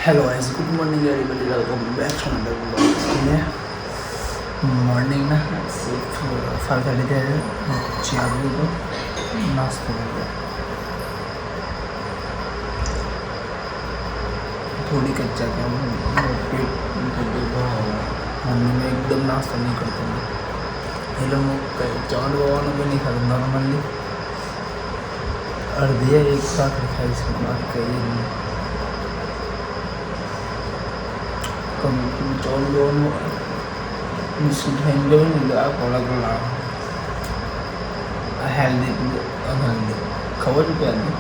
Hello guys, good morning everybody, welcome back to another vlog. Morning ना सिर्फ 5:30 थे, चाय को नाश्ता करके थोड़ी कच्चा क्या पेट मॉर्निंग में एकदम नाश्ता नहीं करते हैं ये लोग। चावल वावल भी नहीं खाते नॉर्मली, अर्धी एक साथ खाई इसके बाद कहीं कभी चावल वावल बिस्कुट खाएंगे भी नहीं कोला कोला हेल्दी अनहेल्दी खबर भी हेल्दी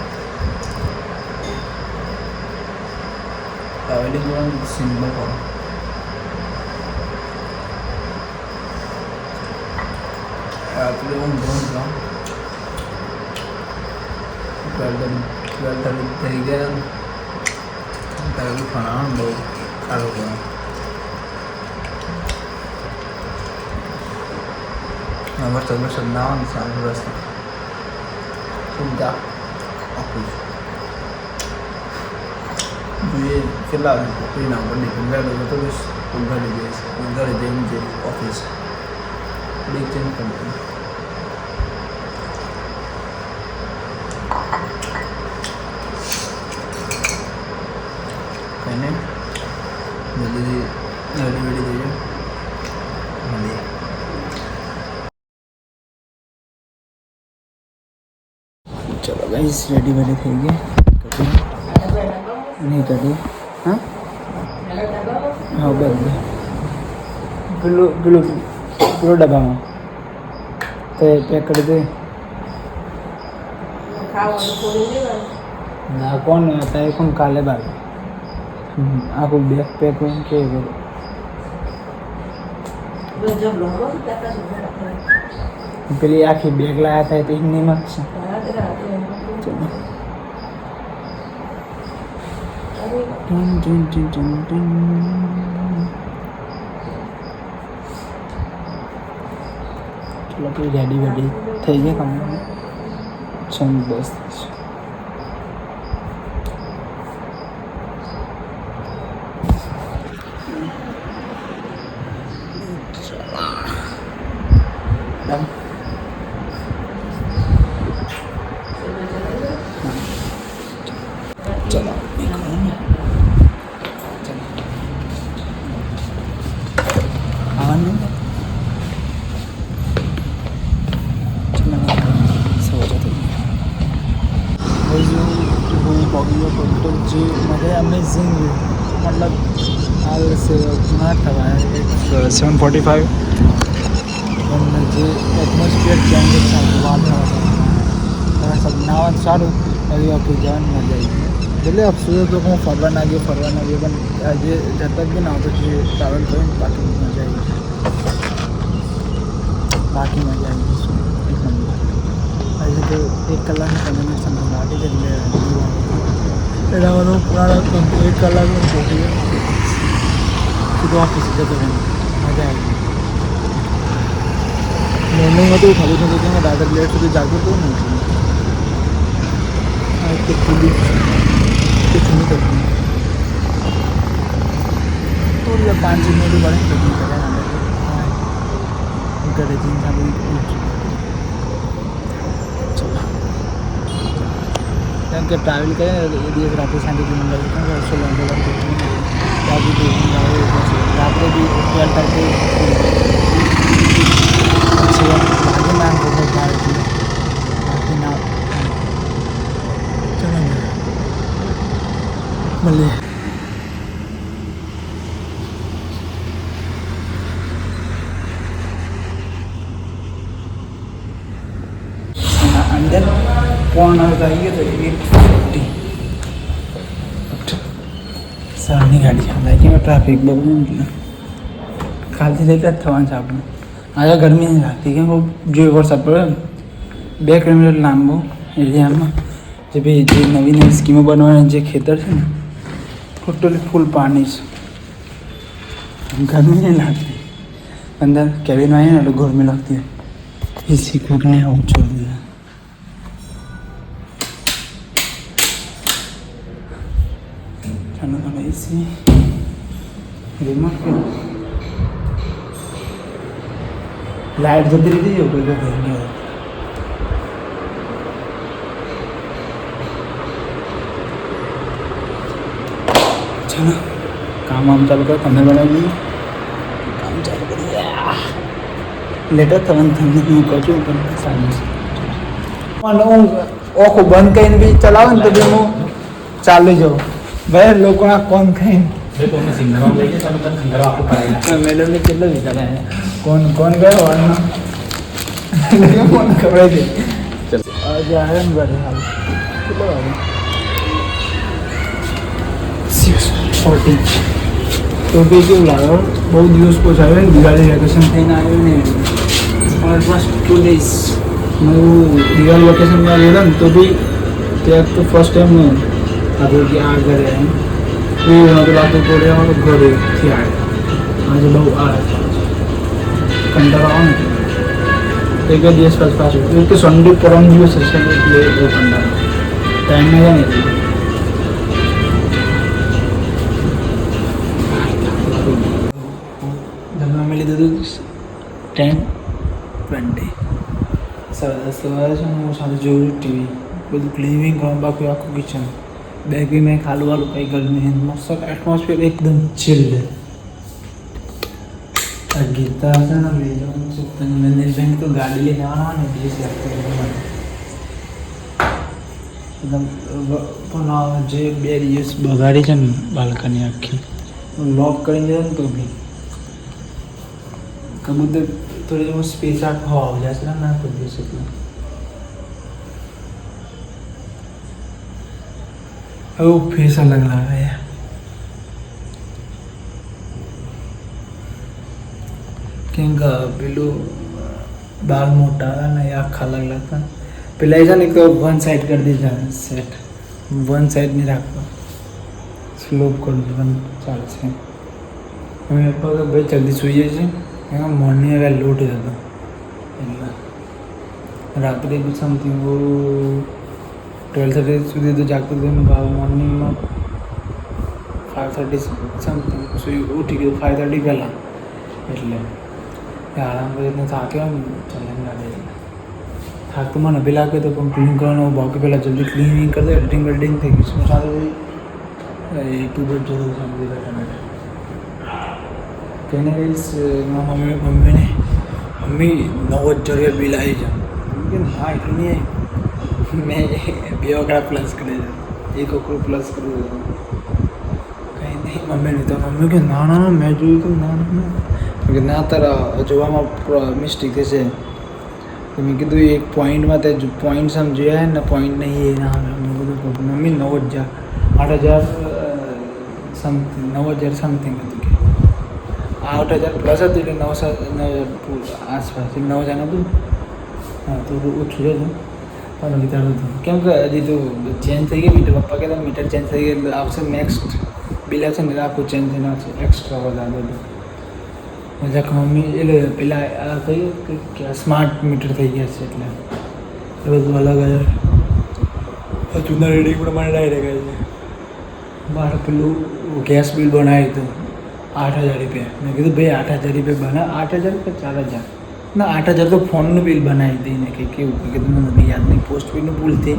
ट्रैवलिंग सिंपल करो। रात्रि में बहुत जाओ 12:30 થઈ ગયા ત્યારે ખાના બહુ સારું ગયો। વરસાદ નાવાનું સારું રસ્તા સુવિધા ઓફિસ જોઈએ કેટલા પકડીના બંને પંદર તો બસ ઘરે જઈશ, ઘરે જઈને જે ઓફિસ બે ચેન્જ કરી કહીને જલ્દી રેડી વેડી થઈએ મળીએ। चलो गाइस रेडी वेडी થઈ ગયા नहीं कटी हाँ हाँ बस पेलो पेलो पेलो डब्बा में तो पैक कर दे ना कौन आता है कौन काले बाल आपको बैग पैक के પેલી આખી બેગ લાયા હતા તો એની માં છે। ચલો તો રેડી વેડી થઈ ગયા કામ છે બસ। चलो जी मजे अमेजिंग मतलब हाल से ना था 7:45 જે એટમોસ્ફિયર ચેન્જીસ થાય વાતાવરણ सब નાવા સારું એવી ઓફિસ જવાની મજા આવી એટલે અફસોસ તો હું ફરવા ના ગયો પણ આજે જતા જ બી ના આવતો જે ટ્રાવેલ કરીને બાકી મજા આવી શું એક નંબર। આજે તો 1 કલાકની કન્વેન્શન લાગી છે એટલે રહેવાનો પુરાણો 1 કલાકનો પહોંચી ગયો સીધો ઓફિસે જતો રહેવાનો મજા આવી। મોર્નિંગમાં તો ખાલી થતું હતું રાત્રે લેટ સુધી જાગતો હતો ને कुछ नहीं करती तो 5 मिनट बढ़े लेकिन घरे चलो કેમ કે ટ્રાવેલ કરે એ દિવસ રાત્રે શાંતિથી મંગાવી રાત્રે બી 12:30 પછી ભાગે ના બાકી ના મળીએ। અંદર પોણ આવી ગયો તો 8:50 સરની ગાડી લાગી ટ્રાફિક બહુ કાલથી લેટ જ થવાનું છે આપણે। આજે ગરમી નહીં લાગતી કેમ જો વરસાદ પડે 2 કિલોમીટર લાંબો એરિયામાં જે ભાઈ જે નવી નવી સ્કીમો बनवाने જે ખેતર છે ને ટોટલી ફૂલ પાણી છે, गर्मी नहीं लगती अंदर कैबिन में आए ना तो गर्मी लगती है एसी को नहीं हम छोड़ दिया। चलो तो गाइस એસી રિમોટ કે લાઈટ જતી રહી છે કોઈ કોઈ ગયો ચલો કામ આમ ચાલુ કરો તમને બનાવી દઈએ કામ ચાલુ કરીએ લેટર તમને હું કહું છું પણ સાંજે પણ હું ઓખું બંધ કરીને બી ચલાવું ને તો બી હું ચાલુ જાઉં ભાઈ લોકોના કોણ ખાઈને મેડમ ને કેટલો વિચાર કોણ કોણ ગયો વાળમાં કોણ ખબર છે આજે આવ્યો ને ઘરે હાલ કેટલો વાગે 6:40 તો બી કેવું લાગ્યો બહુ દિવસ પછી આવ્યો ને દિવાળી વેકેશન થઈને આવ્યો ને ઓલમોસ્ટ 2 days હું દિવાળી વેકેશનમાં ગયેલો ને તો બી ત્યાં તો ફર્સ્ટ ટાઈમ આપણે કે આ ઘરે એમ એ નહોતું લાગતું પડે ઘરેથી આવ્યો આજે બહુ કંટાળો આવે ને એક બે દિવસ પછી પાછું કે સન્ડે પરમ દિવસ હશે એટલે બહુ કંટાળો ટાઈમ નહીં જાય ને જમવા મેં લીધું હતું 10:20 સવારે છે ને હું સાથે જોયું ટીવી બધું ક્લિનિંગ કરવાનું બાકી આખું કિચન બેગી મેં ખાલું વાલું કંઈ કર્યું નહીં મસ્ત એટમોસ્ફિયર એકદમ ચિલ્ડ ગીતા હશે ને લઈ જવાનું છે મેનેજમેન્ટ તો ગાડી લઈને આવવાના ને બીજી એકદમ પણ જે 2 દિવસ બગાડી છે ને બાલ્કની આખી લોક કરીને જાય ને તો બી કબૂતર થોડી સ્પેસ આખો આવી જશે ને ના કરી દેશે એટલે वो फेस अलग लग रहा है क्योंकि पेलू बाल मोटा था ना या आखा लग रहा था पहले ऐसा नहीं तो वन साइड कर दीजिए सेट वन साइड नहीं रखा स्लोप कर दीजिए चाल से हमें भाई जल्दी सुई जाए मॉर्निंग अगर लूट जाता रात्रि भी समथिंग वो 12:30 સુધી તો જાગતો હતો મોર્નિંગમાં 5:30 સમથિંગ સુધી ઉઠી ગયો 5:30 પહેલાં એટલે આરામ કરીને થાક્યો ને ચાલે ગાડી થાક તો મને બી લાગ્યો તો પણ ક્લીન કરવાનો બાકી પહેલાં જલ્દી ક્લિનિંગ કરી દે એડિટિંગ થઈ ગયું શું સારું એ ટુ બેડ જરૂર સમજી બેઠા તેને કહીશ મમ્મી 9,000 બિલ આવી જાય હા એટલું નહીં મેં 2 વખત પ્લસ કરી એક વખત પ્લસ કર્યું કંઈ નહીં મમ્મીને તો મમ્મી કે ના ના મેં જોયું તો ના કે ના તારા જોવામાં મિસ્ટેક થશે તો મેં કીધું એક પોઈન્ટમાં તે પોઈન્ટ સમજ્યા ને પોઈન્ટ નહીં એ ના મેં કીધું મમ્મી 9,000 8,000 સમથિંગ 9,000 સમથિંગ હતું કે 8,000 પ્લસ હતું એટલે 9,000 આસપાસ 9,000 હતું હા તો ઓછું છે પણ વિચારતું હતું કેમ કે હજી તો ચેન્જ થઈ ગઈ મીટર પપ્પા કહેતા મીટર ચેન્જ થઈ ગઈ એટલે આવશે નેક્સ્ટ બિલ આવશે ને આખું ચેન્જ થઈને આવશે એક્સ્ટ્રા વધારે બધું મજાક મમ્મી એટલે પેલા આ કહ્યું કે સ્માર્ટ મીટર થઈ ગયા છે એટલે એ બધું અલગ અલગ જૂના રેડિંગ પ્રમાણે ડાયરેક્ટ આવે છે મારે પેલું ગેસ બિલ બનાવ્યું હતું 8,000 રૂપિયા મેં કીધું ભાઈ 8,000 રૂપિયા બનાવ 8,000 કે 4,000 ના 8,000 તો ફોનનું બિલ બનાવી દઈને કે કેવું કે મને બી યાદ નહીં પોસ્ટ પેડનું ભૂલ થઈ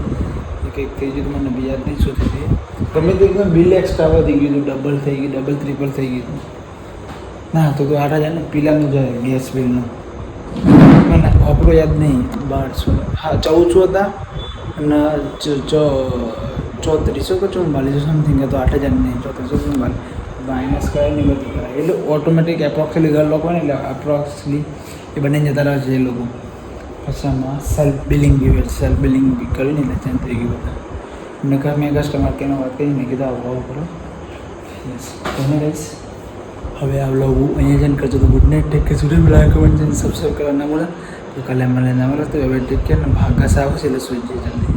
કંઈક થઈ ગયું મને બી યાદ નહીં શું થઈ ગયું ગમે તે એકદમ બિલ એક્સ્ટ્રા વધી ગયું હતું ડબલ થઈ ગયું ડબલ ટ્રિપલ થઈ ગયું ના તો 8,000 ને પેલાનું જાય ગેસ બિલનું મને આપણું યાદ નહીં 1200 હા 1400 હતા અને 3400 કે 4400 સમથિંગ હતો 8,000 નહીં 3444 માઇનસ કરાય નહીં બધું કરાય એટલે ઓટોમેટિક એપ્રોક્સલી ઘર લોકો ને એટલે એપ્રોક્સલી એ બંને જતા રહે છે એ લોકો પછી આમાં સેલ્ફ બિલિંગ કરીને એટલે ચેન્જ થઈ ગયું બધા મેં કસ્ટમર કેનો વાત કરી મેં કીધું આવું કરો યસ તમે રહીશ હવે આ વ્લોગ અહીંયા જઈને કરજો તો ગુડ નાઇટ ટેક કે સુધી લાઈક કમેન્ટ જઈને સબસ્ક્રાઈબ કરવા ના બોલે તો કાલે મને ના બોલે તો હવે ટેક કેર ને ભાગા સાવ છે એટલે સુઈ જઈએ જલ્દી